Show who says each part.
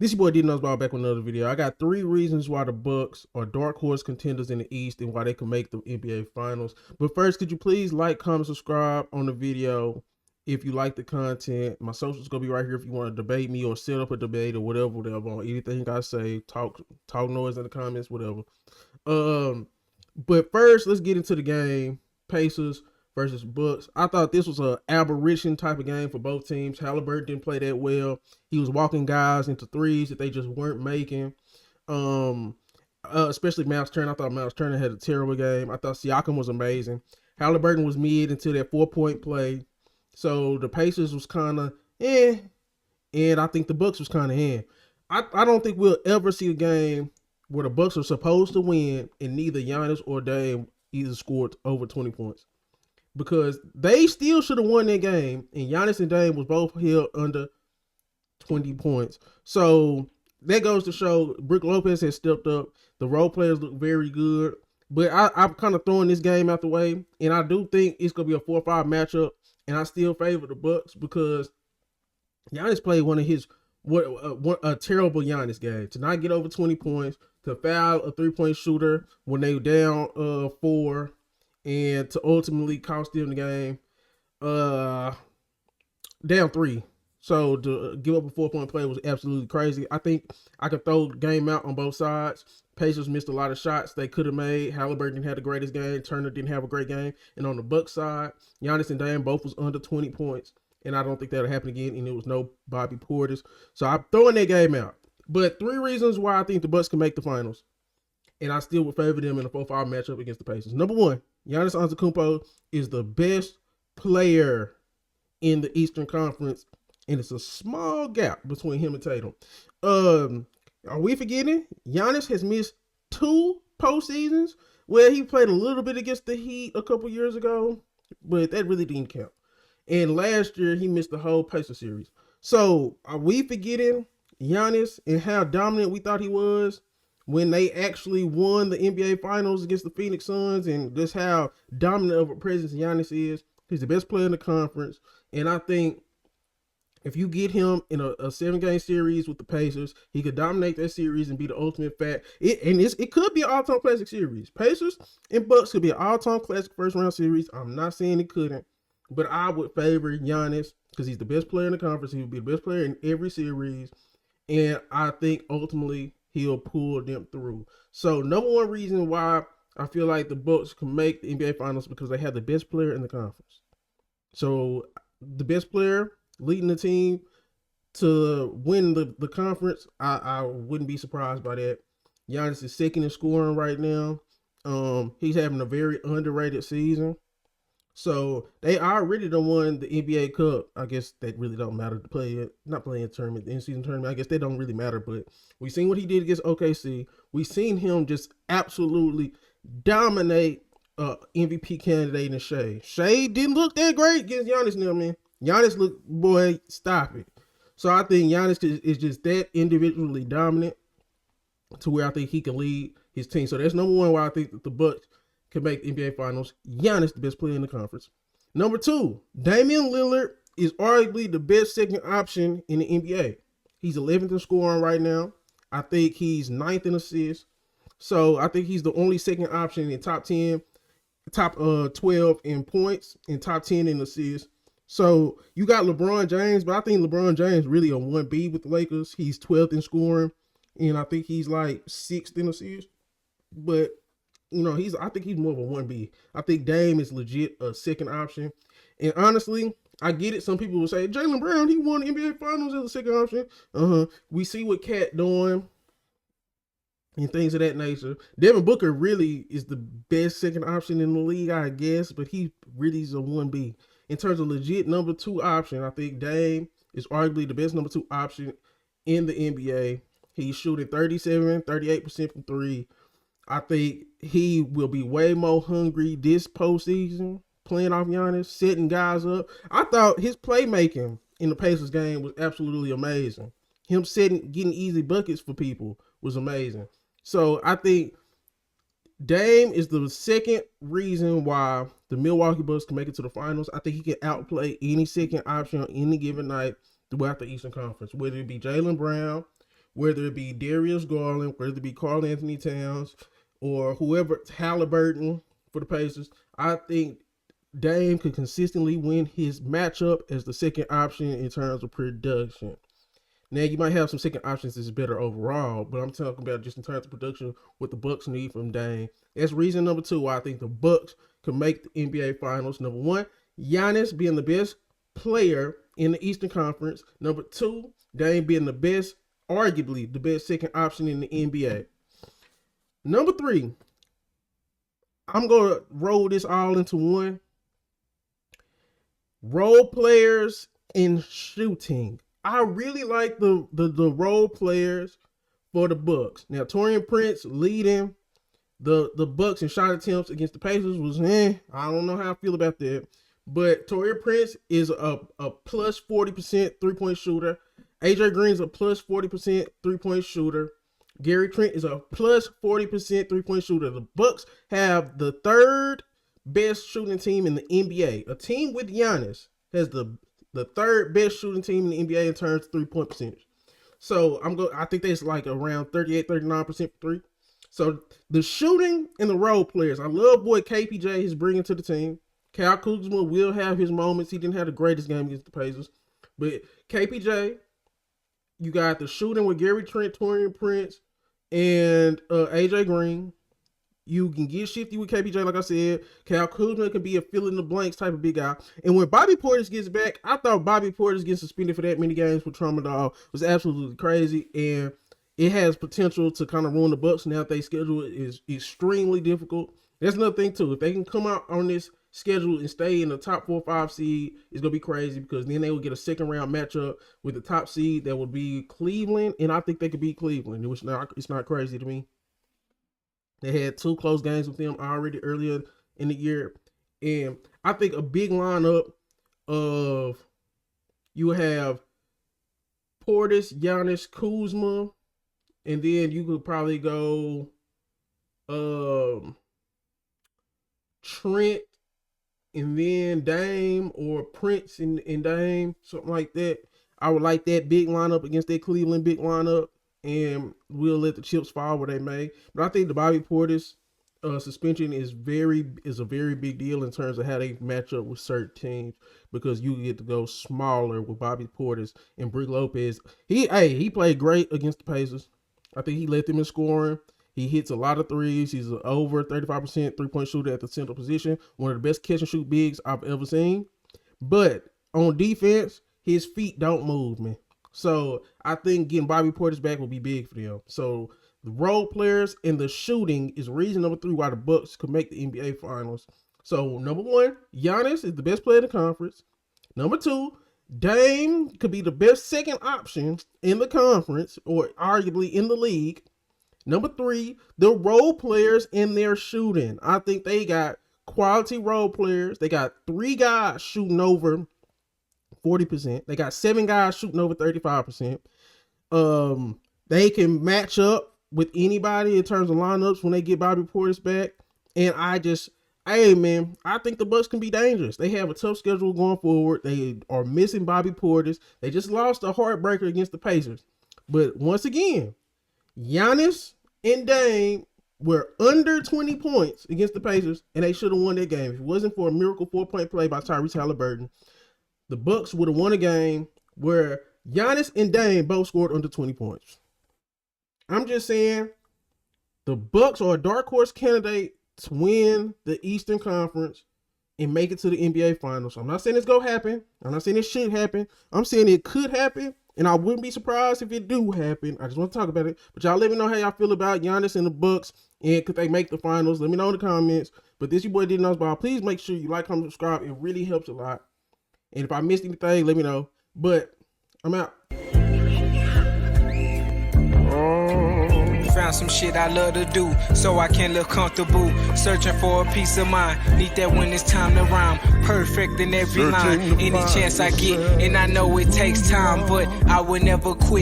Speaker 1: This your boy D Nuts Ball back with another video. I got 3 reasons why the Bucks are dark horse contenders in the East and why they can make the NBA Finals. But first, could you please like, comment, subscribe on the video if you like the content. My socials gonna be right here if you want to debate me or set up a debate or whatever on anything I say. Talk noise in the comments, whatever. But first, let's get into the game. Pacers versus Bucks. I thought this was a aberration type of game for both teams. Halliburton didn't play that well. He was walking guys into threes that they just weren't making. Especially Miles Turner. I thought Miles Turner had a terrible game. I thought Siakam was amazing. Halliburton was mid until that 4-point play. So the Pacers was kind of and I think the Bucks was kind of I don't think we'll ever see a game where the Bucks are supposed to win and neither Giannis or Dame either scored over 20 points. Because they still should have won that game, and Giannis and Dame was both held under 20 points. So that goes to show Brook Lopez has stepped up. The role players look very good. But I'm kind of throwing this game out the way, and I do think it's going to be a 4-5 matchup, and I still favor the Bucks because Giannis played a terrible Giannis game. To not get over 20 points, to foul a 3-point shooter when they were down 4, and to ultimately cost them the game down 3. So to give up a 4-point play was absolutely crazy. I think I could throw the game out on both sides. Pacers missed a lot of shots they could have made. Halliburton didn't have the greatest game. Turner didn't have a great game. And on the Bucks side, Giannis and Dame both was under 20 points. And I don't think that'll happen again. And it was no Bobby Portis. So I'm throwing that game out. But 3 reasons why I think the Bucks can make the finals. And I still would favor them in a 4-5 matchup against the Pacers. Number 1, Giannis Antetokounmpo is the best player in the Eastern Conference, and it's a small gap between him and Tatum. Are we forgetting? Giannis has missed 2 postseasons. Well, he played a little bit against the Heat a couple years ago, but that really didn't count. And last year, he missed the whole Pacer series. So, are we forgetting Giannis and how dominant we thought he was when they actually won the NBA Finals against the Phoenix Suns, and just how dominant of a presence Giannis is? He's the best player in the conference, and I think if you get him in a 7-game series with the Pacers, he could dominate that series and be the ultimate fact. It could be an all-time classic series. Pacers and Bucks could be an all-time classic first-round series. I'm not saying it couldn't, but I would favor Giannis because he's the best player in the conference. He would be the best player in every series, and I think ultimately he'll pull them through. So number 1 reason why I feel like the Bucks can make the NBA Finals because they have the best player in the conference. So the best player leading the team to win the conference, I wouldn't be surprised by that. Giannis is second in scoring right now. He's having a very underrated season. So they already done won the NBA Cup. I guess that really don't matter to play it. Not playing a tournament, the in-season tournament. I guess they don't really matter. But we seen what he did against OKC. We seen him just absolutely dominate MVP candidate in Shea. Shea didn't look that great against Giannis now, man. Giannis looked, boy, stop it. So I think Giannis is just that individually dominant to where I think he can lead his team. So that's number 1 why I think that the Bucks can make the NBA Finals. Giannis, the best player in the conference. Number 2, Damian Lillard is arguably the best second option in the NBA. He's 11th in scoring right now. I think he's 9th in assists. So I think he's the only second option in top 10, top 12 in points, and top 10 in assists. So you got LeBron James, but I think LeBron James really a 1B with the Lakers. He's 12th in scoring, and I think he's like 6th in assists. But I think he's more of a 1B. I think Dame is legit a second option. And honestly, I get it. Some people will say, Jaylen Brown, he won the NBA Finals as a second option. We see what Cat doing and things of that nature. Devin Booker really is the best second option in the league, I guess, but he really is a 1B. In terms of legit number 2 option, I think Dame is arguably the best number 2 option in the NBA. He's shooting 38% from 3. I think he will be way more hungry this postseason, playing off Giannis, setting guys up. I thought his playmaking in the Pacers game was absolutely amazing. Him getting easy buckets for people was amazing. So I think Dame is the second reason why the Milwaukee Bucks can make it to the finals. I think he can outplay any second option on any given night throughout the Eastern Conference, whether it be Jaylen Brown, whether it be Darius Garland, whether it be Karl-Anthony Towns, or whoever, Halliburton for the Pacers. I think Dame could consistently win his matchup as the second option in terms of production. Now, you might have some second options that's better overall, but I'm talking about just in terms of production, what the Bucks need from Dame. That's reason number 2 why I think the Bucks can make the NBA Finals. Number 1, Giannis being the best player in the Eastern Conference. Number 2, Dame being the best, arguably the best second option in the NBA. Number 3, I'm going to roll this all into one. Role players in shooting. I really like the role players for the Bucks. Now, Taurean Prince leading the Bucks in shot attempts against the Pacers was, I don't know how I feel about that. But Taurean Prince is a plus 40% three-point shooter. AJ Green's a plus 40% three-point shooter. Gary Trent is a plus 40% three-point shooter. The Bucks have the 3rd best shooting team in the NBA. A team with Giannis has the 3rd best shooting team in the NBA in terms of three-point percentage. So I think that's like around 38-39% for three. So the shooting and the role players, I love what KPJ is bringing to the team. Kyle Kuzma will have his moments. He didn't have the greatest game against the Pacers, but KPJ, you got the shooting with Gary Trent, Taurean Prince, and AJ Green. You can get shifty with KPJ, like I said. Kyle Kuzma can be a fill in the blanks type of big guy. And when Bobby Portis gets back, I thought Bobby Portis getting suspended for that many games for tramadol was absolutely crazy, and it has potential to kind of ruin the Bucks now. Their schedule is extremely difficult. That's another thing too. If they can come out on this schedule and stay in the top 4 or 5 seed, it's gonna be crazy, because then they will get a second round matchup with the top seed that would be Cleveland, and I think they could beat Cleveland. It's not crazy to me. They had 2 close games with them already earlier in the year. And I think a big lineup of, you have Portis, Giannis, Kuzma, and then you could probably go Trent, and then Dame, or Prince and Dame, something like that. I would like that big lineup against that Cleveland big lineup, and we'll let the chips fall where they may. But I think the Bobby Portis suspension is a very big deal in terms of how they match up with certain teams, because you get to go smaller with Bobby Portis and Brook Lopez. He played great against the Pacers. I think he led them in scoring. He hits a lot of threes. He's an over 35% three-point shooter at the central position. One of the best catch and shoot bigs I've ever seen. But on defense, his feet don't move, man. So I think getting Bobby Portis back will be big for them. So the role players and the shooting is reason number 3 why the Bucks could make the NBA Finals. So number 1, Giannis is the best player in the conference. Number 2, Dame could be the best second option in the conference, or arguably in the league. Number 3, the role players in their shooting. I think they got quality role players. They got 3 guys shooting over 40%. They got 7 guys shooting over 35%. They can match up with anybody in terms of lineups when they get Bobby Portis back. And I think the Bucks can be dangerous. They have a tough schedule going forward. They are missing Bobby Portis. They just lost a heartbreaker against the Pacers. But once again, Giannis and Dame were under 20 points against the Pacers, and they should have won that game. If it wasn't for a miracle 4-point play by Tyrese Halliburton, the Bucks would have won a game where Giannis and Dame both scored under 20 points. I'm just saying, the Bucks are a dark horse candidate to win the Eastern Conference and make it to the NBA Finals. I'm not saying it's going to happen. I'm not saying it should happen. I'm saying it could happen, and I wouldn't be surprised if it do happen. I just want to talk about it. But y'all let me know how y'all feel about Giannis and the Bucks, and could they make the finals. Let me know in the comments. But this your boy Diddy Knows Ball. Please make sure you like, comment, subscribe. It really helps a lot. And if I missed anything, let me know. But I'm out.
Speaker 2: Found some shit I love to do, so I can live comfortable. Searching for a peace of mind, need that when it's time to rhyme. Perfect in every line, any chance I get, and I know it takes time, but I will never quit.